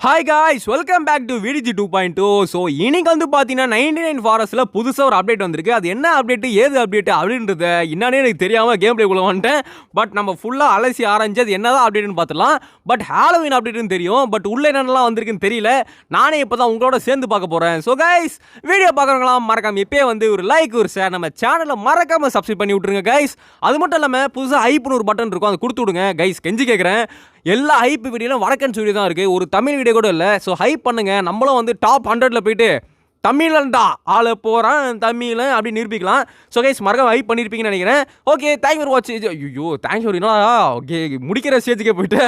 Hi guys, welcome back to VTG 2.2. So இன்னைக்கு வந்து பார்த்தீங்கன்னா 99 ஃபாரஸ்ட்டில் புதுசாக ஒரு அப்டேட் வந்திருக்கு. அது என்ன அப்டேட்டு, ஏது அப்டேட்டு அப்படின்றத என்னன்னே எனக்கு தெரியாமல் கேம் பிளேக்குள்ளே வந்துட்டேன். பட் நம்ம ஃபுல்லாக அலசி ஆராய்ஞ்சு அது என்னதான் அப்டேட்னு பார்த்துலாம். பட் ஹாலோவின் அப்டேட்னு தெரியும். பட் உள்ளே என்னென்னலாம் வந்திருக்குன்னு தெரியல. நானே இப்போ தான் உங்களோட சேர்ந்து பார்க்க போகிறேன். ஸோ கைஸ், வீடியோ பார்க்குறவங்களாம் மறக்காம இப்போயே வந்து ஒரு லைக் ஒரு ஷேர் நம்ம சேனலை மறக்காமல் சப்ஸ்கிரைப் பண்ணி விட்ருங்க கைஸ். அது மட்டும் இல்லாமல் புதுசாக ஹைப்னு ஒரு பட்டன் இருக்கும், அதை கொடுத்து விடுங்க கைஸ். கெஞ்சி கேட்குறேன். எல்லா ஹைப் வீடியோலும் வடக்கன் வீடியோ தான் இருக்குது, ஒரு தமிழ் வீடியோ கூட இல்லை. ஸோ ஹைப் பண்ணுங்க, நம்மளும் வந்து டாப் 100ல் போயிட்டு தமிழன்டா ஆள போகிறான் தமிழன் அப்படி நிரூபிக்கலாம். ஸோ கைஸ் மறக்காம ஹைப் பண்ணியிருப்பீங்கன்னு நினைக்கிறேன். Okay, thank for watch. ஐயோ தேங்க்ஸ் ஃபார் ஓகே முடிக்கிற ஸ்டேஜுக்கே போயிட்டு.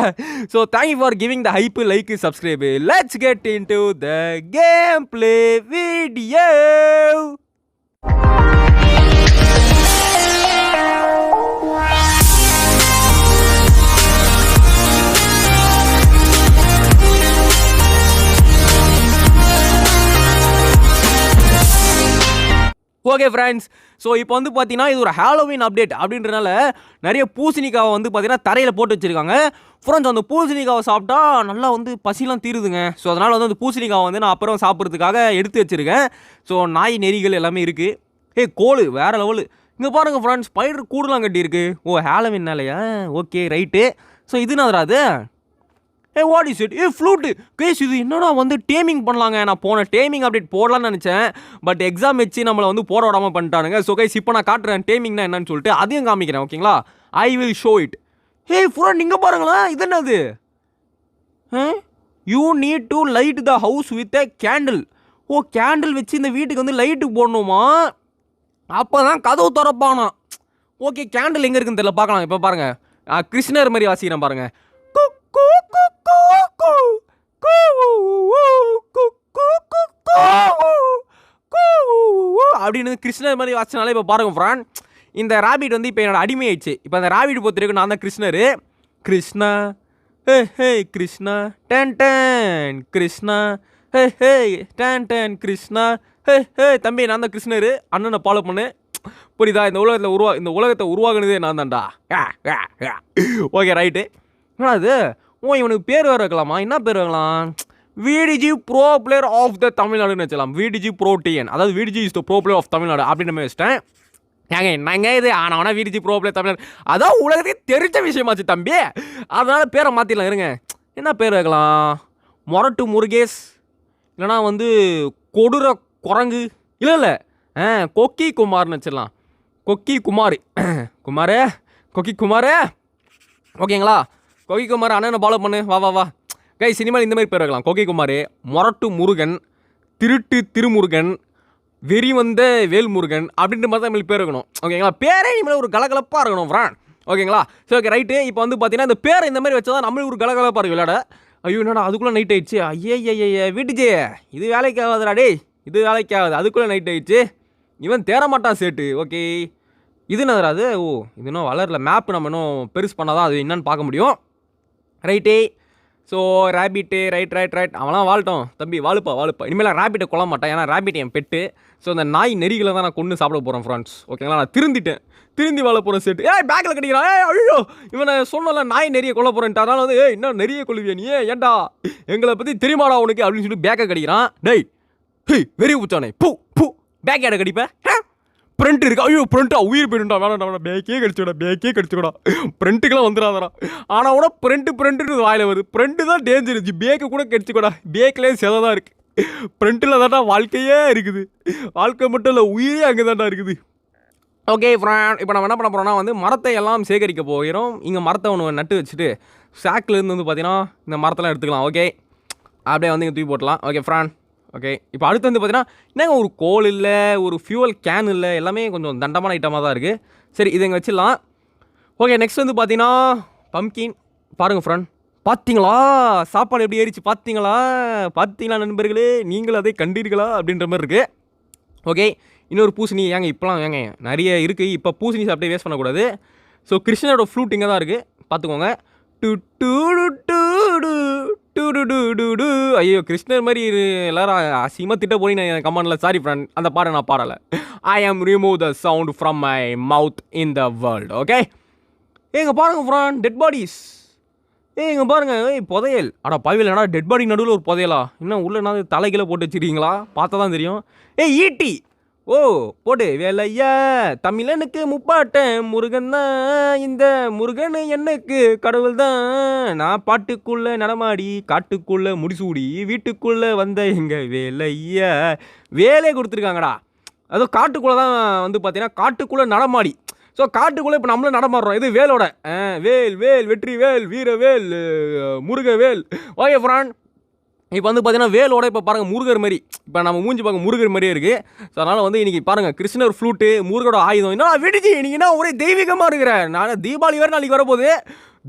So thank you for giving the hype, like, subscribe. Let's get in to the game play video. Okay friends, so இப்போ வந்து பார்த்தீங்கன்னா இது ஒரு ஹாலோவின் அப்டேட் அப்படின்றனால நிறைய பூசணிக்காவை வந்து பார்த்தீங்கன்னா தரையில் போட்டு வச்சுருக்காங்க. ஃப்ரெண்ட்ஸ், அந்த பூசணிக்காவை சாப்பிட்டா நல்லா வந்து பசிலாம் தீருதுங்க. ஸோ அதனால் வந்து அந்த பூசணிக்காவை வந்து நான் அப்புறம் சாப்பிட்றதுக்காக எடுத்து வச்சுருக்கேன். ஸோ நாய் நெறிகள் எல்லாமே இருக்குது. கோழு வேறு லெவலு. இங்கே பாருங்கள் ஃப்ரெண்ட்ஸ், ஸ்பைடர் கூடுலாம் கட்டியிருக்கு. ஓ ஹாலோவின்னாலையா? Okay right. ஸோ இது அது what is it? Flute case. இது என்னடா வந்து டேமிங் பண்ணலாங்க. நான் போன டேமிங் அப்டேட் போடலான்னு நினச்சேன். பட் எக்ஸாம் வச்சு நம்மளை வந்து போட விடாமல் பண்ணிட்டானுங்க. ஸோ கைஸ் இப்போ நான் காட்டுறேன் டேமிங்னா என்னன்னு சொல்லிட்டு, அதையும் காமிக்கிறேன். ஓகேங்களா? I will show it. Friend நீங்கள் பாருங்களேன், இது என்னது? You need to light the house with a candle. Oh candle வச்சு இந்த வீட்டுக்கு வந்து லைட்டு போடணுமா? அப்போ தான் கதவு திறப்பானா? ஓகே, கேண்டில் எங்கே இருக்குன்னு தெரியல, பார்க்கலாம். இப்போ பாருங்கள், கிருஷ்ணர் மாதிரி வாசிக்கிறேன் பாருங்கள். அப்படின்னு கிருஷ்ணர் மாதிரி வாசினாலே இப்போ பாருங்க ஃப்ரான், இந்த ராபிட் வந்து இப்போ என்னோட அடிமை ஆயிடுச்சு. இப்போ அந்த ராபிட் பொறுத்திருக்கு நான் தான் கிருஷ்ணர். கிருஷ்ணா ஹே கிருஷ்ணா டன் டன் கிருஷ்ணா ஹே டன் டன் கிருஷ்ணா ஹே தம்பி நான் தான் கிருஷ்ணர். அண்ணனை ஃபாலோ பண்ணு, புரியுதா? இந்த உலகத்தை உருவாக்குனதே நான் தான்டா. Okay right. என்னடா அது? இவனுக்கு பேர் வேறு வைக்கலாமா? என்ன பேர் வைக்கலாம்? VTG pro player of the தமிழ்நாடுன்னு வச்சலாம். விடிஜி ப்ரோ டிஎன், அதாவது VTG is the pro player of Tamil Nadu அப்படின்னு வச்சிட்டேன். ஏங்க என்னங்க இது? ஆனால் விடிஜி ப்ரோ பிளேயர் தமிழ்நாடு அதான் உலகத்தையே தெரிஞ்ச விஷயமாச்சு தம்பி. அதனால் பேரை மாற்றிடலாம். இருங்க, என்ன பேர் வைக்கலாம்? மொரட்டு முருகேஷ், இல்லைனா வந்து கொடூர குரங்கு, இல்லை கொக்கி குமார்னு வச்சிடலாம். கொக்கி குமார் கொக்கி குமார். ஓகேங்களா? கொக்கி குமார் அண்ணனை ஃபாலோ பண்ணு. வா கை சினிமாவில் இந்த மாதிரி பேர் வைக்கலாம். கொக்கி குமார், மொரட்டு முருகன், திருட்டு திருமுருகன், வெறி வந்த வேல்முருகன் அப்படின்ற மாதிரி தான் நம்மளுக்கு பேர் வைக்கணும். ஓகேங்களா? பேரே இனிமேல் ஒரு கலகலப்பாக இருக்கணும் ஃப்ரான். ஓகேங்களா? சரி ஓகே ரைட்டு. இப்போ வந்து பார்த்தீங்கன்னா இந்த பேரை இந்த மாதிரி வச்சா தான் நம்மளுக்கு ஒரு கலகலப்பாக இருக்கும் விளையாட. ஐயோ என்னடா அதுக்குள்ளே நைட் ஆயிடுச்சு. ஐயே வீட்டுச்சே, இது வேலைக்கு ஆகாதுடா டே, இது வேலைக்கு ஆகாது. அதுக்குள்ளே நைட் ஆயிடுச்சு. இவன் தேரமாட்டான் சேட்டு. ஓகே, இது என்னதுடா அது? ஓ இது இன்னும் வளரல. மேப் நம்ம இன்னும் பெருசு பண்ணால் தான் அது என்னன்னு பார்க்க முடியும். ரைட்டே. ஸோ ரேபிட்டு ரைட் அவன்லாம் வாழட்டும் தம்பி, வாழுப்பா. இனிமேல் ரேபிட்டை கொல்ல மாட்டேன், ஏன்னா ரேபிட் என் பெட்டு. ஸோ அந்த நாய் நெறிகளை தான் நான் கொண்டு சாப்பிட போகிறேன் ஃப்ரெண்ட்ஸ். ஓகேங்களா? நான் திருந்தி வாழ போகிறேன் செட்டு. பேக்கில் கட்டிக்கிறான். ஐயோ இவனை சொன்னல நாய் நெறிய கொல்ல போகிறேன்ட்டு. அதனால் வந்து இன்னும் நெறிய கொள்வியா நீ? ஏன்டா எங்களை பற்றி தெரியுமாடா உனக்கு அப்படின்னு சொல்லி பேக்கை கடிக்கிறான். டேய் வெறி ஊச்சானே பூ பேக் ஏட கடிப்பேன். ஃப்ரெண்ட் இருக்கா? ஐயோ ஃப்ரெண்ட்டா உயிர் போயிடும்டா. வேணாம் பேக்கே கடிச்சுக்கூடா. ஃப்ரெண்ட்டுக்கெல்லாம் வந்துடாதடா. ஆனால் கூட ஃப்ரெண்ட்டு வாயில் வருது. ஃப்ரெண்டு தான் டேஞ்சர் இருந்துச்சு. பேக்கு கூட கடிச்சுக்கூடா. பேக்கிலே செதை தான் இருக்குது. ஃப்ரெண்ட்டில் தான்டா வாழ்க்கையே இருக்குது. வாழ்க்கை மட்டும் இல்லை, உயிரே அங்கே தான்டா இருக்குது. ஓகே ஃப்ரெண்ட், இப்போ நம்ம என்ன பண்ண போகிறோம்னா வந்து மரத்தை எல்லாம் சேகரிக்க போகிறோம். இங்கே மரத்தை ஒன்று நட்டு வச்சுட்டு சாக்கிலேருந்து வந்து பார்த்தீங்கன்னா இந்த மரத்தெல்லாம் எடுத்துக்கலாம். ஓகே, அப்படியே வந்து இங்கே தூக்கி போட்டலாம். Okay friend. ஓகே, இப்போ அடுத்து வந்து பார்த்தீங்கன்னா என்னங்க ஒரு கோல் இல்லை, ஒரு ஃபியூவல் கேன் இல்லை, எல்லாமே கொஞ்சம் தண்டமான ஐட்டமாக தான் இருக்குது. சரி இதை இங்கே வச்சிடலாம். ஓகே, நெக்ஸ்ட் வந்து பார்த்தீங்கன்னா பம்கின். பாருங்கள் ஃப்ரெண்ட், பார்த்தீங்களா சாப்பாடு எப்படி ஏறிச்சு? பார்த்தீங்களா நண்பர்களே, நீங்களும் அதை கண்டீர்களா அப்படின்ற மாதிரி இருக்குது. ஓகே, இன்னொரு பூசணி. இப்போலாம் நிறைய இருக்குது. இப்போ பூசணி சாப்பிட்டே வேஸ்ட் பண்ணக்கூடாது. ஸோ கிருஷ்ணனோட ஃப்ளூட் இங்கே தான் இருக்குது, பார்த்துக்கோங்க. ஐயோ கிருஷ்ணர் மாதிரி எல்லாரும் அசிங்கமாக திட்ட போனீங்க கமெண்டில். சாரி ஃப்ரெண்ட், அந்த பாட நான் பாடலை. ஐ ஆம் remove the sound from my mouth in the world. Okay, பாருங்க ஃப்ரெண்ட், டெட் பாடிஸ். இங்கே பாருங்க புதையல். பாவியில் என்னடா டெட் பாடி நடுவில் ஒரு புதையலா? இன்னும் உள்ள என்ன தலைகீழ போட்டு வச்சுருக்கீங்களா? பார்த்தா தான் தெரியும். ஈட்டி. ஓ போடு வேலையா தமிழனுக்கு முப்பாட்டன் முருகன் தான், இந்த முருகன் எனக்கு கடவுள் தான், நான் பாட்டுக்குள்ளே நடமாடி காட்டுக்குள்ளே முடிசூடி வீட்டுக்குள்ளே வந்த எங்கள் வேலையா. வேலையை கொடுத்துருக்காங்கடா. அதுவும் காட்டுக்குள்ளே தான் வந்து பார்த்தீங்கன்னா காட்டுக்குள்ளே நடமாடி. ஸோ காட்டுக்குள்ளே இப்போ நம்மளும் நடமாடுறோம். இது வேலோட வேல் வேல் வெற்றி வேல் வீர வேல் முருக வேல். ஓகே ஃப்ரான், இப்போ வந்து பார்த்தீங்கன்னா வேலோட இப்போ பாருங்கள் முருகர் மாதிரி. இப்போ நம்ம மூஞ்சி பார்க்க முருகர் மாதிரியே இருக்குது. ஸோ அதனால் வந்து இன்றைக்கி பாருங்கள் கிருஷ்ணர் ஃப்ளூட்டு முருகரோட ஆயுதம். என்ன விடுச்சு இன்றைக்கி என்ன ஒரே தெய்வீகமாக இருக்கிறேன். நான் தீபாவளி வேறு நாளைக்கு வரப்போகுது.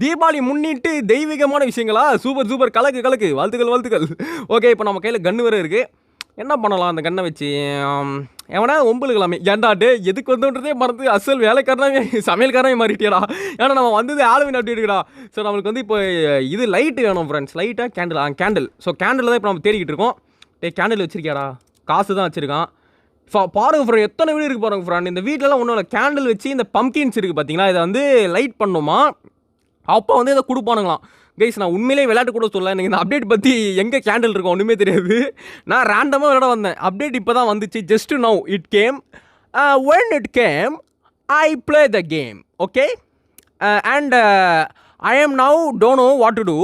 தீபாவளி முன்னிட்டு தெய்வீகமான விஷயங்களா? சூப்பர் சூப்பர், கலக்கு கலக்கு, வாழ்த்துக்கள். ஓகே, இப்போ நம்ம கையில் கன்று வேறு இருக்குது. என்ன பண்ணலாம் அந்த கண்ணை வச்சு? எவனா ஒம்புலுக்கலாமே. ஏன்டாட்டு எதுக்கு வந்துன்றதே மறந்து அசல் வேலைக்காரனாவே சமையல்காரனே மாறிட்டியடா. ஏன்னா நம்ம வந்தது ஹாலோவீன் அப்படி இருக்குடா. ஸோ நம்மளுக்கு வந்து இப்போ இது லைட்டு வேணும் ஃப்ரெண்ட்ஸ். லைட்டாக கேண்டில். ஸோ கேண்டில் தான் இப்போ நம்ம தேடிக்கிட்டு இருக்கோம். கேண்டில் வச்சிருக்கியாடா? காசு தான் வச்சுருக்கான். பாருங்க ஃப்ரெண்ட், எத்தனை வீடு இருக்குது பாருங்க ஃப்ரெண்ட். இந்த வீட்டிலலாம் ஒன்றும் இல்லை, கேண்டில் வச்சு இந்த பம்கின்ஸ் இருக்குது பார்த்தீங்களா, இதை வந்து லைட் பண்ணுமா அப்போ வந்து இதை கொடுப்பானுங்களாம். கைஸ் நான் உண்மையிலே விளையாட்டு கூட சொல்ல, எனக்கு இந்த அப்டேட் பற்றி எங்கே கேண்டில் இருக்கும் ஒன்றுமே தெரியாது. நான் ரேண்டமாக விளையாட வந்தேன். அப்டேட் இப்போ தான் வந்துச்சு. Just now it came. when it came I play the game, okay, and I am now don't know what to do.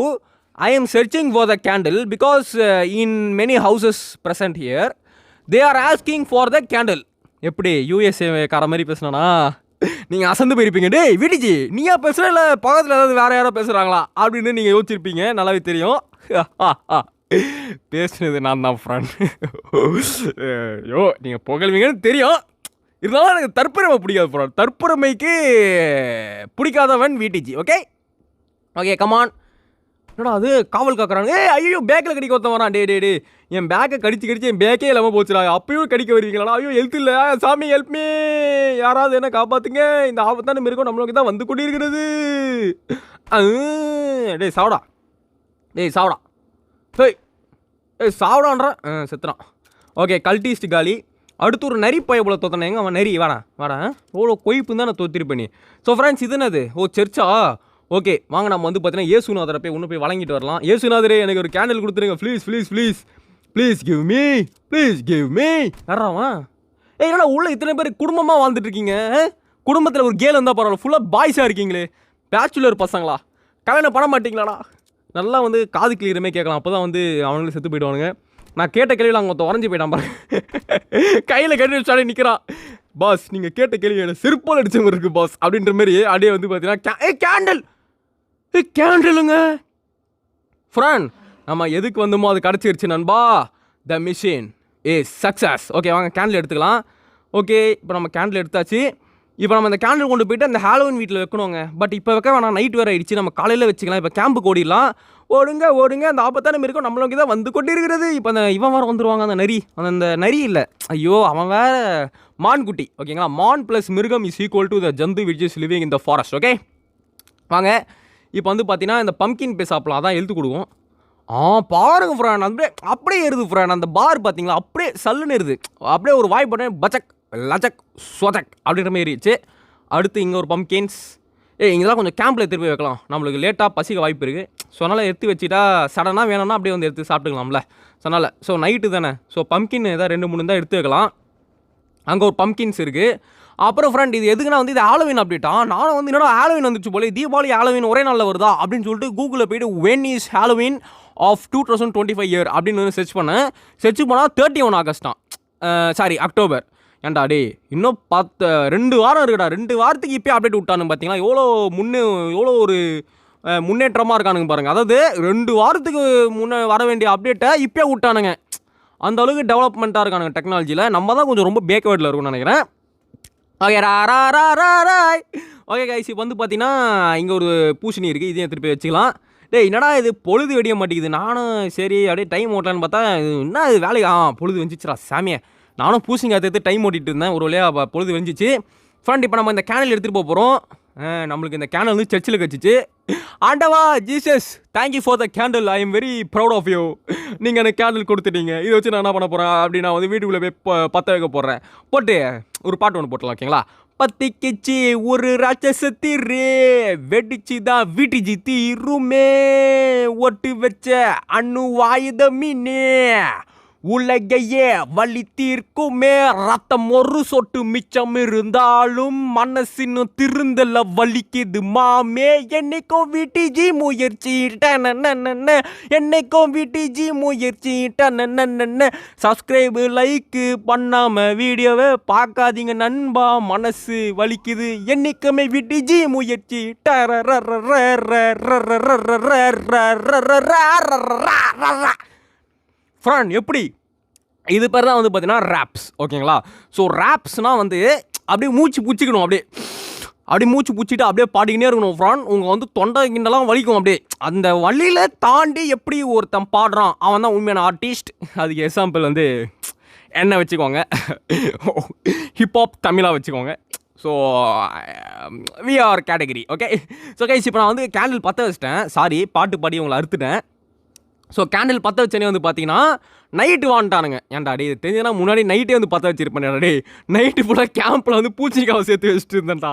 I am searching for the candle because in many houses present here they are asking for the candle. எப்படி USA கார மாதிரி பேசுனா நீங்கள் அசந்து போயிருப்பீங்க. டேய் வீடிஜி நீயா பேசுகிற இல்லை பக்கத்தில் ஏதாவது வேறு யாரோ பேசுகிறாங்களா அப்படின்னு நீங்கள் யோசிச்சிருப்பீங்க. நல்லாவே தெரியும். பேசுனது நான் தான் ஃப்ரெண்ட். ஐயோ நீங்கள் புகழ்வீங்கன்னு தெரியும். இருந்தாலும் எனக்கு தற்பெருமை பிடிக்காது ஃப்ரெண்ட். தற்பெருமைக்கு பிடிக்காதவன் வீடிஜி. Okay come on. என்னடா அது காவல் காக்குறாங்க. ஐயோ பேக்கில் கடிக்க ஒருத்தன் வரான். டே என் பேக்கை கடிச்சு என் பேக்கே இல்லாமல் போச்சுடா. அப்பயும் கடிக்க வருவீங்களா? ஐயோ ஹெல்த் இல்லை சாமி, ஹெல்ப் மீ, யாராவது என்ன காப்பாற்றுங்க. இந்த ஆபத்தான மிருகம் நம்மளுக்கு தான் வந்து கொண்டிருக்கிறது. டேய் சாவடா. சாவடான்றான். செத்துறான். ஓகே கல்டிஸ்ட் காலி. அடுத்து ஒரு நரி பய போல தோத்தனே. எங்க அவன் நரி வாடா. எவ்வளோ கொய்ப்பு தான் நான் தோத்திருப்பேன். ஸோ ஃப்ரெண்ட்ஸ் இது என்னது? சர்ச்சா? ஓகே வாங்க நம்ம வந்து பார்த்தீங்கன்னா இயேசுநாதரை போய் வழங்கிட்டு வரலாம். இயேசுநாதரே எனக்கு ஒரு கேண்டில் கொடுத்துருங்க ப்ளீஸ் கிவ் மீ. யாராவா? என்னடா உள்ள இத்தனை பேர் குடும்பமாக வாழ்ந்துட்டு இருக்கீங்க. குடும்பத்தில் ஒரு கேள் இருந்தால் பரவாயில்ல, ஃபுல்லாக பாய்ஸாக இருக்கீங்களே. பேச்சுலர் பசங்களா? கல்யாணம் பண்ண மாட்டீங்களாடா? நல்லா வந்து காது கிளியருமே கேட்கலாம். அப்போ தான் வந்து அவங்களும் செத்து போயிடுவானுங்க. நான் கேட்ட கேள்வியில் அவங்க உறைஞ்சி போயிட்டான் பாரு. கையில் கட்டி வச்சாலே நிற்கிறான். பாஸ் நீங்கள் கேட்ட கேள்வி எனக்கு செருப்பால் அடிச்ச மாதிரி இருக்குது பாஸ் அப்படின்ற மாதிரி அப்படியே வந்து பார்த்தீங்கன்னா கேண்டிலுங்க ஃப்ரெண்ட். நம்ம எதுக்கு வந்தோமோ அது கிடச்சிருச்சு நண்பா. த மிஷின் இஸ் சக்ஸஸ். ஓகே வாங்க கேண்டில் எடுத்துக்கலாம். ஓகே இப்போ நம்ம கேண்டில் எடுத்தாச்சு. இப்போ நம்ம அந்த கேண்டில் கொண்டு போயிட்டு அந்த ஹாலோவின் வீட்டில் வைக்கணுங்க. பட் இப்போ வைக்க வேணாம், நைட் வேறு ஆயிடுச்சு. நம்ம காலையில் வச்சுக்கலாம். இப்போ கேம்புக்கு ஓடிடலாம். ஓடுங்க அந்த ஆபத்தான மிருகம் நம்மளுக்கு தான் வந்து கொண்டு இருக்கிறது. இப்போ அந்த இவன் வேறு வந்துடுவாங்க. அந்த நரி இல்லை, ஐயோ அவன் வேறு மான்குட்டி. ஓகேங்களா, மான் ப்ளஸ் மிருகம் இஸ் ஈக்குவல் டு த ஜந்து which is living in the forest. Okay வாங்க இப்போ வந்து பார்த்தீங்கன்னா இந்த பம்கின் போய் சாப்பிடலாம். அதான் எழுத்து கொடுக்கும். பாருங்க ஃப்ரெண்ட், அப்படியே ஏறுது ஃப்ரெண்ட். அந்த பார் பார்த்தீங்களா அப்படியே சல்லுன்னு ஏறுது. அப்படியே ஒரு வாய் போட்டேன் பச்சக் லச்சக் சொதக் அப்படின்ற மாதிரி ஏறிச்சு. அடுத்து இங்கே ஒரு பம்கின்ஸ். இங்கெல்லாம் கொஞ்சம் கேம்பில் எடுத்து போய் வைக்கலாம். நம்மளுக்கு லேட்டாக பசிக்க வாய்ப்பு இருக்குது. ஸோ அதனால் எடுத்து வச்சுட்டா சடனாக வேணும்னா அப்படியே வந்து எடுத்து சாப்பிட்டுக்கலாம்ல. ஸோ நைட்டு தானே. ஸோ பம்கின் ஏதாவது 2-3 தான் எடுத்து வைக்கலாம். அங்கே ஒரு பம்கின்ஸ் இருக்குது. அப்புறம் ஃப்ரெண்ட் இது எதுக்குன்னா வந்து இது ஹாலோவின் அப்டேட்டா? நானும் வந்து என்னோட ஹாலோவின் வந்துச்சு போல, தீபாவளி ஹாலோவின் ஒரே நாளில் வருதா அப்படின்னு சொல்லிட்டு கூகுளில் போய்ட்டு when is Halloween of 2025 year அப்படின்னு வந்து சர்ச் பண்ணால் 31 ஆகஸ்ட்டான். Sorry October. ஏன்டா டே இன்னும் 2 வாரம் இருக்குடா. 2 வாரத்துக்கு இப்போயே அப்டேட் விட்டானுங்க பார்த்தீங்களா? எவ்வளோ ஒரு முன்னேற்றமாக இருக்கானுங்க பாருங்கள். அதாவது 2 வாரத்துக்கு முன்னே வர வேண்டிய அப்டேட்டை இப்போயே விட்டானுங்க. அந்த அளவுக்கு டெவலப்மெண்ட்டாக இருக்கானுங்க டெக்னாலஜியில். நம்ம தான் கொஞ்சம் ரொம்ப பேக்வேர்டில் இருக்கும்னு நினைக்கிறேன். ஓகே கைஸ் இப்போ வந்து பார்த்தீங்கன்னா இங்கே ஒரு பூசணி இருக்குது. இதையும் திருப்பி வச்சுக்கலாம். டேய் என்னடா இது பொழுது வெடிய மாட்டேங்குது. நானும் சரி அப்படியே டைம் ஓட்டலான்னு பார்த்தா என்ன இது வேலைக்கு பொழுது வெஞ்சிச்சுரா சாமியை. நானும் பூசணிக்காய் எடுத்து டைம் ஓட்டிகிட்டு இருந்தேன். ஒரு வழியாக பொழுது வெஞ்சிச்சு. ஃப்ரெண்ட் இப்போ நம்ம இந்த கேனல் எடுத்துகிட்டு போகிறோம். நம்மளுக்கு இந்த கேண்டில் வந்து சர்ச்சில் கட்சிச்சு. ஆண்டவா Jesus thank you for the candle, I am very proud of you. நீங்கள் எனக்கு கேண்டில் கொடுத்துட்டீங்க. இதை வச்சு நான் என்ன பண்ண போகிறேன் அப்படி நான் வந்து வீட்டுக்குள்ளே போய் பற்ற வைக்க போடுறேன். போட்டு ஒரு பாட்டு ஒன்று போட்டலாம். ஓகேங்களா, பத்திக்கிச்சு ஒரு ராட்சசத்தீரு வெடிச்சுதான் விடிச்சு தீருமே ஒட்டு வச்ச அணு ஆயுத மீனே உலகையே வலி தீர்க்குமே ரத்தம் ஒரு சொட்டு மிச்சம் இருந்தாலும் மனசின்னு திருந்தல வலிக்குது மாமே என்னைக்கும் விட்டிஜி முயற்சி என்னைக்கும் விட்டிஜி முயற்சி சப்ஸ்கிரைபு லைக்கு பண்ணாம வீடியோவை பார்க்காதீங்க நண்பா மனசு வலிக்குது என்னைக்குமே விட்டிஜி முயற்சி ஃப்ரெண்ட் எப்படி இது பேர் தான் வந்து பார்த்தீங்கன்னா ரேப்ஸ் ஓகேங்களா. ஸோ ரேப்ஸ்னால் வந்து அப்படியே மூச்சு பிடிச்சிக்கணும் அப்படியே மூச்சு பிடிச்சிட்டு அப்படியே பாடிக்கினே இருக்கணும் ஃப்ரெண்ட். உங்கள் வந்து தொண்டை கிண்டெல்லாம் வலிக்கும் அப்படியே அந்த வழியில் தாண்டி எப்படி ஒருத்தன் பாடுறான் அவன் தான் உண்மையான ஆர்டிஸ்ட். அதுக்கு எக்ஸாம்பிள் வந்து என்ன வச்சுக்கோங்க ஹிப்ஹாப் தமிழாக வச்சுக்கோங்க. So we are category okay. So guys இப்போ நான் வந்து கேண்டில் பற்ற வச்சிட்டேன். சாரி பாட்டு பாடி உங்களை அறுத்துட்டேன். ஸோ கேண்டில் பற்ற வச்சனே வந்து பார்த்தீங்கன்னா நைட்டு வாண்டானுங்க. ஏன்டா டே இது தெரிஞ்சதுனா முன்னாடி நைட்டே வந்து பற்ற வச்சிருப்பேன். டே நைட்டு ஃபுல்லாக கேம்பில் வந்து பூச்சிக்காவை சேர்த்து வச்சுட்டு இருந்தேன்டா.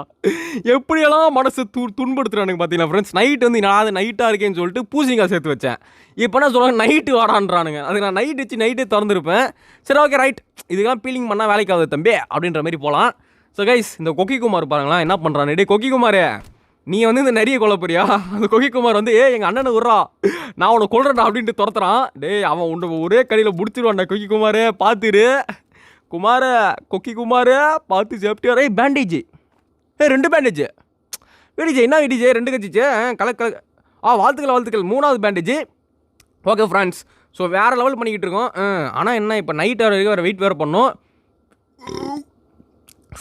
எப்படியெல்லாம் மனசு துன்படுத்துறானுங்க பார்த்தீங்களா ஃப்ரெண்ட்ஸ். நைட்டு வந்து நான் நைட்டாக இருக்கேன்னு சொல்லிட்டு பூச்சிக்காய் சேர்த்து வச்சேன். இப்போ என்ன சொல்லுவாங்க நைட்டு வாடான்றானுங்க. அதுக்கு நான் நைட் வச்சு நைட்டே திறந்துருப்பேன். சரி ஓகே ரைட் இதுக்கெல்லாம் ஃபீலிங் பண்ணால் வேலைக்கு ஆகுது தம்பி அப்படின்ற மாதிரி போகலாம். ஸோ கைஸ் இந்த கொக்கிக்குமார் பாருங்களா என்ன பண்ணுறான். டே கொக்கிக்குமார் நீ வந்து இந்த நிறைய கொல்ல போறியா. அந்த கொக்கிக்குமார் வந்து எங்கள் அண்ணனை விட்றா நான் உன்னை கொல்றேன்டா அப்படின்ட்டு துரத்துறான். டே அவன் உன்னை ஒரே கடையில் முடிச்சிருவான்டா கொக்கிக்குமார் பார்த்துரு குமார கொக்கிக்குமார் பார்த்து சேஃப்டியாக. பேண்டேஜ் 2 பேண்டேஜ் வெடிஜே என்ன வெடிஜே 2 கட்சிச்சு கலக்க வாழ்த்துக்கள் 3வது பேண்டேஜ். ஓகே ஃப்ரெண்ட்ஸ் ஸோ வேறு லெவல் பண்ணிக்கிட்டு இருக்கோம். ஆனால் என்ன இப்போ நைட் வரைக்கும் வேறு வெயிட் வேறு பண்ணோம்.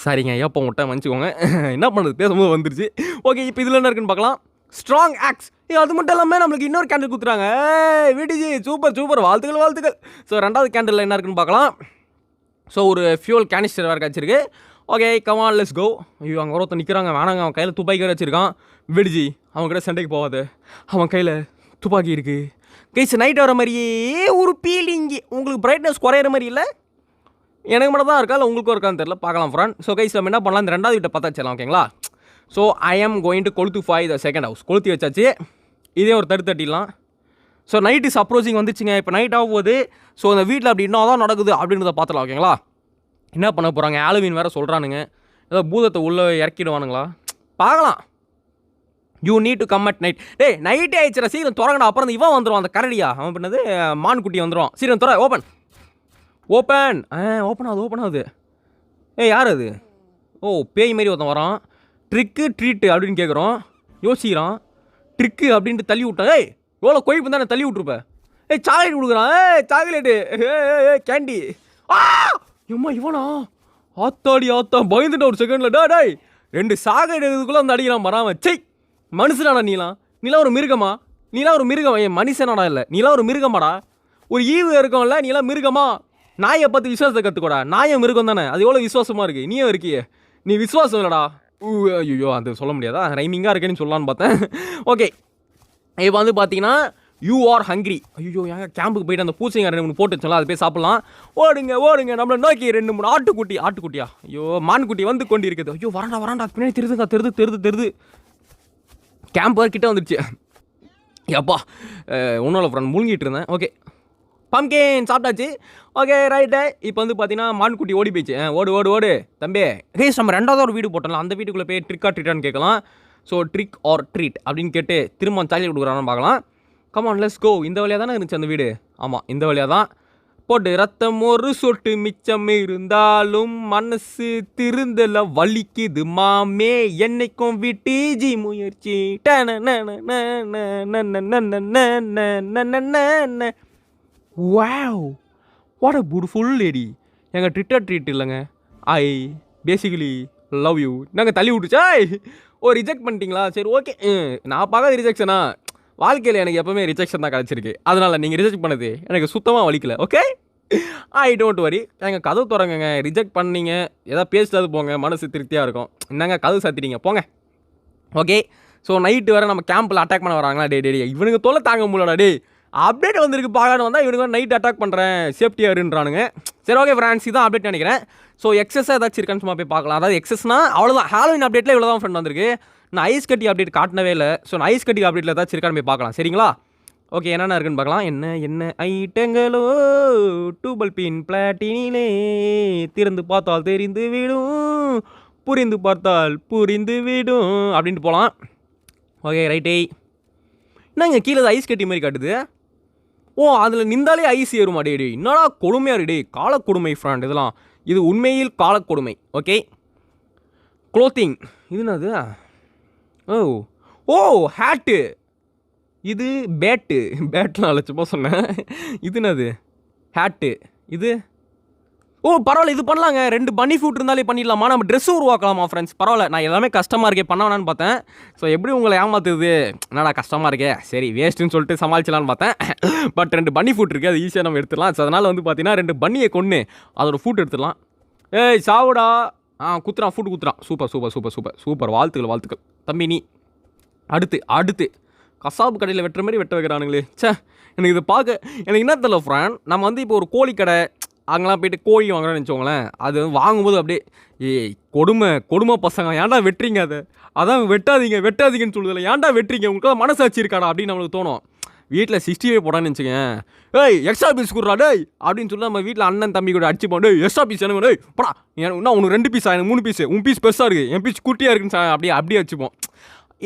சரிங்க ஏப்போ முட்டை மன்னிச்சிக்கோங்க என்ன பண்ணுறது பேசும்போது வந்துருச்சு. ஓகே இப்போ இதில் என்ன இருக்குன்னு பார்க்கலாம். ஸ்ட்ராங் ஆக்ஸ் அது மட்டும் இல்லாமல் நம்மளுக்கு இன்னொரு கேண்டில் கொடுத்துறாங்க. விடிஜி சூப்பர் வாழ்த்துக்கள். ஸோ 2வது கேண்டில் என்ன இருக்குன்னு பார்க்கலாம். ஸோ ஒரு ஃபியூல் கேனிஸ்டர் வேறு கிடச்சிருக்கு. Okay come on let's go. ஐயோ அங்கே ஒருத்தர் நிற்கிறாங்க வேணாங்க. அவன் கையில் துப்பாக்கி வேறு வச்சுருக்கான். விடிஜி அவன் கிட்ட சண்டைக்கு போகாது. அவன் கையில் துப்பாக்கி இருக்குது. கைஸ் நைட் வர மாதிரியே ஒரு ஃபீலிங்கு. உங்களுக்கு பிரைட்னஸ் குறையிற மாதிரி இல்லை எனக்கு மட்டும் தான் இருக்கா இல்லை உங்களுக்கும் இருக்கான்னு தெரியல பார்க்கலாம் ஃப்ரெண்ட். ஸோ கைஸ் நம்ம என்ன பண்ணலாம் இந்த 2வது வீட்டை பார்த்தா வச்சிடலாம் ஓகேங்களா. So I am going to கொளுத்துஃபை த செகண்ட் ஹவுஸ். கொளுத்தி வச்சாச்சு. இதே ஒரு தட்டிடலாம். ஸோ நைட் இஸ் அப்ரோச்சிங் வந்துச்சுங்க. இப்போ நைட் ஆகும் போது ஸோ அந்த வீட்டில் அப்படி என்ன தான் நடக்குது அப்படின்றத பார்த்துலாம் ஓகேங்களா. என்ன பண்ண போகிறாங்க ஹாலோவீன் வேறு சொல்கிறானுங்க. ஏதோ பூதத்தை உள்ளே இறக்கிடுவானுங்களா பார்க்கலாம். You need to come at night. டே நைட்டே ஆயிடுச்சுரா சீக்கிரம் திறங்கடா. அப்புறம் இவன் வந்துடுவான் அந்த கரடியா அவன் பண்ணது மான்குட்டி வந்துடுவான். சீக்கிரம் திற ஓப்பன் ஆகுது. யார் அது. பேய் மாரி ஒருத்தன் வரான். ட்ரிக்கு ட்ரீட்டு அப்படின்னு கேட்குறோம். யோசிக்கிறான் ட்ரிக்கு அப்படின்ட்டு தள்ளி விட்டான். எவ்வளோ கொய்ப்பு தானே தள்ளி விட்ருப்பேன். சாக்லேட் கொடுக்குறான். Chocolate candy. எம்மா இவனா ஆத்தா பயந்துட்ட ஒரு செகண்டில். டேய் 2 சாக்லேட் இதுக்குள்ளே வந்து அடிக்கிறான் மறாம. மனுஷனாடா நீலாம் ஒரு மிருகமா. என் மனுஷனாடா இல்லை நீலாம் ஒரு மிருகமாடா. ஒரு ஈவு இருக்கோம்ல நீலாம் மிருகமா. நாயை பார்த்து விசுவாசத்தை கற்றுக்கூடா. நாயம் மிருகம் தானே அது எவ்வளோ விசுவாசமாக இருக்குது. நீயும் இருக்கியே நீ விசுவாசம் இல்லைடா. ஐயோ அது சொல்ல முடியாதா ரைமிங்காக இருக்கேன்னு சொல்லலான்னு பார்த்தேன். ஓகே இப்போ வந்து பார்த்தீங்கன்னா யூ ஆர் ஹங்க்ரி. ஐயோ எங்கள் கேம்புக்கு போயிட்டு அந்த பூசைங்க 2 3 போட்டு வச்சோம்ல அது போய் சாப்பிட்லாம். ஓடுங்க நம்மளை நோக்கி 2 3 ஆட்டுக்குட்டியா ஐயோ மான்குட்டி வந்து கொண்டு இருக்குது. ஐயோ வராண்டா பின்னாடி தெரியுது. கேம்ப் கிட்ட வந்துடுச்சு. எப்பா ஒன்றும் இல்லை ஃப்ரெண்ட் முழுங்கிட்டு இருந்தேன். ஓகே பம்கின் சாப்பிட்டாச்சு. ஓகே ரைட்டு இப்போ வந்து பார்த்தீங்கன்னா மான்குட்டி ஓடி போயிடுச்சு. ஓடு தம்பி. ரேஸ் நம்ம 2வது ஒரு வீடு போட்டோம்ல அந்த வீட்டுக்குள்ளே போய் ட்ரிக் ஆர் ட்ரீட்டான்னு கேட்கலாம். ஸோ ட்ரிக் ஆர் ட்ரீட் அப்படின்னு கேட்டு திரும்ப சாக்லேட் கொடுக்குறான்னு பார்க்கலாம். Come on let's go. இந்த வழியாக தானே இருந்துச்சு அந்த வீடு. ஆமாம் இந்த வழியாக தான். போட்டு ரத்தம் ஒரு சொட்டு மிச்சம் இருந்தாலும் மனசு திருந்தல வலிக்குது மாமே என்னைக்கும் விட்டிஜி முயற்சி. Wow what a beautiful lady. எங்கள் ட்ரீட் இல்லைங்க. ஐ பேசிக்கலி லவ் யூ. நாங்கள் தள்ளி விட்டுச்சா ரிஜெக்ட் பண்ணிட்டீங்களா. சரி ஓகே நான் பார்க்காத ரிஜெக்ஷனா. வாழ்க்கையில் எனக்கு எப்போவுமே ரிஜெக்ஷன் தான் கிடச்சிருக்கு. அதனால் நீங்கள் ரிஜெக்ட் பண்ணது எனக்கு சுத்தமாக வலிக்கல. Okay I don't worry. எங்கள் கதவு திறங்குங்க. ரிஜெக்ட் பண்ணீங்க எதாவது பேசிட்டாது போங்க மனசு திருப்தியாக இருக்கும். என்னங்க கதவு சாத்திட்டீங்க போங்க. ஓகே ஸோ நைட்டு வேறு நம்ம கேம்பில் அட்டாக் பண்ண வராங்களா. டே இவனுக்கு தொலை தாங்க முடியலடா. அப்டேட் வந்திருக்கு பார்க்கலான்னு வந்தால் இவனுக்கு நைட் அட்டாக் பண்ணுறேன் சேஃப்டியாக இருன்றானுங்க. சரி ஓகே ஃப்ரெண்ட்ஸ், இதான் அப்டேட் நினைக்கிறேன். ஸோ எக்ஸஸாக ஏதாச்சும் இருக்கான்னு சும்மா போய் பார்க்கலாம். அதாவது எக்ஸஸ்னா அவ்வளோதான். ஹாலோவின் அப்டேட்டில் இவ்வளோ தான் ஃப்ரெண்ட் வந்திருக்கு. நான் ஐஸ் கட்டி அப்டேட் காட்டவே இல்லை. ஸோ நான் ஐஸ் கட்டி அப்டேட்டில் ஏதாச்சும் இருக்கான்னு போய் பார்க்கலாம். சரிங்களா? ஓகே, என்னென்ன இருக்குன்னு பார்க்கலாம். என்ன ஐட்டங்களோ டூபல் பின் பிளாட்டினிலே திறந்து பார்த்தால் தெரிந்து விடும், புரிந்து பார்த்தால் புரிந்து விடும் அப்படின்ட்டு போகலாம். ஓகே ரைட்டே. என்னங்க கீழே ஐஸ் கட்டி மாதிரி காட்டுது? ஓ, அதில் நின்றாலே ஐஸ் ஏறுமா? டே என்னடா கொடுமையாக இருக்கு. காலக்கொடுமை ஃப்ரெண்ட் இதெல்லாம். இது உண்மையில் காலக்கொடுமை. ஓகே, க்ளோத்திங் இது என்னது? ஓ ஓ ஹேட்டு. இது பேட்லாம் அழைச்சப்போ சொன்னேன். இது என்னது? ஹேட்டு. இது ஓ பரவாயில்ல, இது பண்ணலாங்க. 2 பன்னி ஃபுட் இருந்தாலே பண்ணிடலாமா? நம்ம ட்ரெஸ்ஸும் உருவாக்கலாமா ஃப்ரெண்ட்ஸ்? பரவாயில்ல, நான் எல்லாமே கஷ்டமாக இருக்கே பண்ண வேணான்னு பார்த்தேன். ஸோ எப்படி உங்களை ஏமாத்துது? என்னடா கஷ்டமாக இருக்கே, சரி வேஸ்ட்டுன்னு சொல்லிட்டு சமாளிச்சலான்னு பார்த்தேன். பட் 2 பன்னி ஃபுட் இருக்குது, அது ஈஸியாக நம்ம எடுத்துடலாம். ஸோ அதனால் வந்து பார்த்தீங்கன்னா 2 பன்னியை கொன்று அதோட ஃபுட் எடுத்துடலாம். ஏய் சாவுடா. குத்துறான், ஃபுட் குத்துறான். Super super super super super. வாழ்த்துக்கள் தம்பி. நீ அடுத்து கசாப்பு கடையில் வெட்டுற மாதிரி வெட்ட வைக்கிறானுங்களே. எனக்கு இதை பார்க்க எனக்கு என்ன தெரியல ஃப்ரெண்ட். நம்ம வந்து இப்போ ஒரு கோழி கடை அங்கெல்லாம் போய்ட்டு கோழி வாங்குறோன்னு வச்சுக்கோங்களேன். அது வாங்கும்போது அப்படியே கொடுமை பசங்க ஏன்டா வெட்டுறீங்க? அதான் வெட்டாதீங்கன்னு சொல்லுதில்ல, ஏன்டா வெட்டுறீங்க? உங்களுக்கு மனசாட்சி இருக்காடா அப்படின்னு நம்மளுக்கு தோணும். வீட்டில் 65 போடான்னு வச்சுக்கேன். ஏய் எக்ஸ்ட்ரா பீஸ் கொடுறா டேய் அப்படின்னு சொல்லி நம்ம வீட்டில் அண்ணன் தம்பி கூட அடிச்சுப்போம். டேய் எக்ஸ்ட்ரா பீஸ் எனக்கு டேய் போடா, என்ன உனக்கு 2 பீஸ் எனக்கு 3 பீஸ், உன் பீஸ் பெருசாக இருக்குது, என் பீஸ் குட்டியாக இருக்குன்னு அப்படியே வச்சுப்போம்.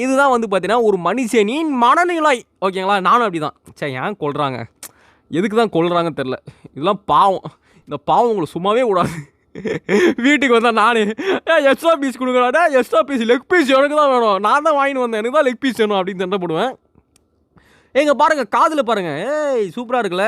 இதுதான் வந்து பார்த்தீங்கன்னா ஒரு மனுஷனின் மனநிலை. ஓகேங்களா? நானும் அப்படி தான். ஏன் கொள்றாங்க, எதுக்கு தான் கொள்றாங்கன்னு தெரில. இதெல்லாம் பாவம். இந்த பாவம் உங்களை சும்மாவே கூடாது. வீட்டுக்கு வந்தால் நானே எக்ஸ்ட்ரா பீஸ் கொடுக்குறாடா, எக்ஸ்ட்ரா பீஸ் லெக் பீஸ் எனக்கு தான் வேணும், நான் தான் வாங்கிட்டு வந்தேன், எனக்கு தான் லெக் பீஸ் வேணும் அப்படின்னு சண்டை போடுவேன். பாருங்கள் காதில் பாருங்கள். ஏய் சூப்பராக இருக்குல்ல.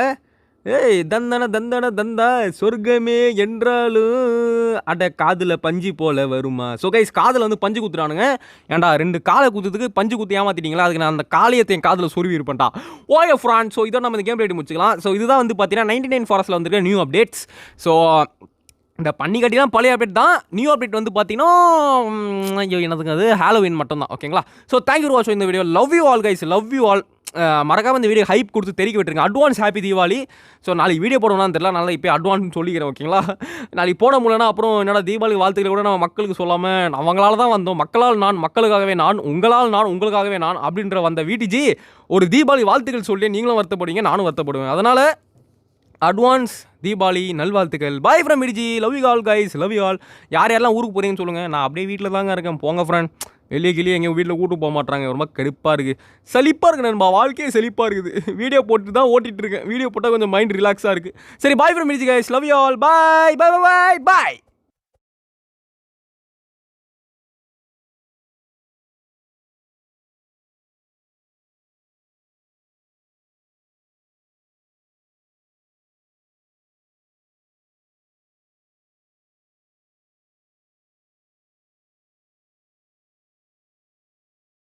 ஏய் தந்தா சொர்க்கமே என்றாலும் அட காதில் பஞ்சு போல வருமா? ஸோ கைஸ் காதில் வந்து பஞ்சு குத்துறானுங்க. ஏன்டா 2 காலை குத்துறதுக்கு பஞ்சு குத்தி ஏமாத்திட்டீங்களா? அதுக்கு நான் அந்த காலையத்தை என் காதில் சொருவி இருப்பேன்டா. ஓகே ஃப்ரான். ஸோ இதோட நம்ம இந்த கேம் பிளே முடிச்சுக்கலாம். ஸோ இதுதான் வந்து பார்த்தீங்கன்னா 99 ஃபாரஸ்ட்டில் வந்துருக்க நியூ அப்டேட்ஸ். ஸோ இந்த பன்னி கட்டிலாம் பழைய அப்டேட் தான். நியூ அப்டேட் வந்து பார்த்தீங்கன்னா என்னதுங்க அது ஹாலோவின் மட்டும் தான். ஓகேங்களா? ஸோ தேங்க்யூ ஃபார் வாட்சிங் இந்த video. Love you all guys, love you all. மறக்காமல் இந்த வீடியோ ஹைப் கொடுத்து தெரிவிக்க விட்டுருங்க. Advance happy Deepavali. ஸோ நாளைக்கு வீடியோ போடணும்னு தெரியல, நல்லா இப்போ அட்வான்ஸ் சொல்லிக்கிறேன். ஓகேங்களா? நாளைக்கு போட முடியலன்னா அப்புறம் என்னடா தீபாவளி வாழ்த்துக்களை கூட நம்ம மக்களுக்கு சொல்லாமல் அவங்களால தான் வந்தோம், மக்களால் நான் மக்களுக்காகவே நான், உங்களால் நான் உங்களுக்காகவே நான் அப்படின்ற வந்த வீட்டுஜி ஒரு தீபாவளி வாழ்த்துக்கள் சொல்லி நீங்களும் வருத்தப்படுவீங்க, நானும் வருத்தப்படுவேன். அதனால் அட்வான்ஸ் தீபாவளி நல்வாழ்த்துக்கள். Bye from VDG. Love you all guys, love you all. யாரெல்லாம் ஊருக்கு போகிறீங்கன்னு சொல்லுங்கள். நான் அப்படியே வீட்டில் தாங்க இருக்கேன். போங்க ஃப்ரெண்ட். வெளியே எங்கள் வீட்டில் கூட்டு போக மாட்டாங்க. ரொம்ப கடுப்பாக இருக்குது, சலிப்பாக இருக்குது. நண்பா வாழ்க்கையே செழிப்பாக இருக்குது. வீடியோ போட்டு தான் ஓட்டிகிட்டு இருக்கேன். வீடியோ போட்டால் கொஞ்சம் மைண்ட் ரிலாக்ஸாக இருக்குது. சரி bye from VDG guys, love you all. Bye bye bye bye.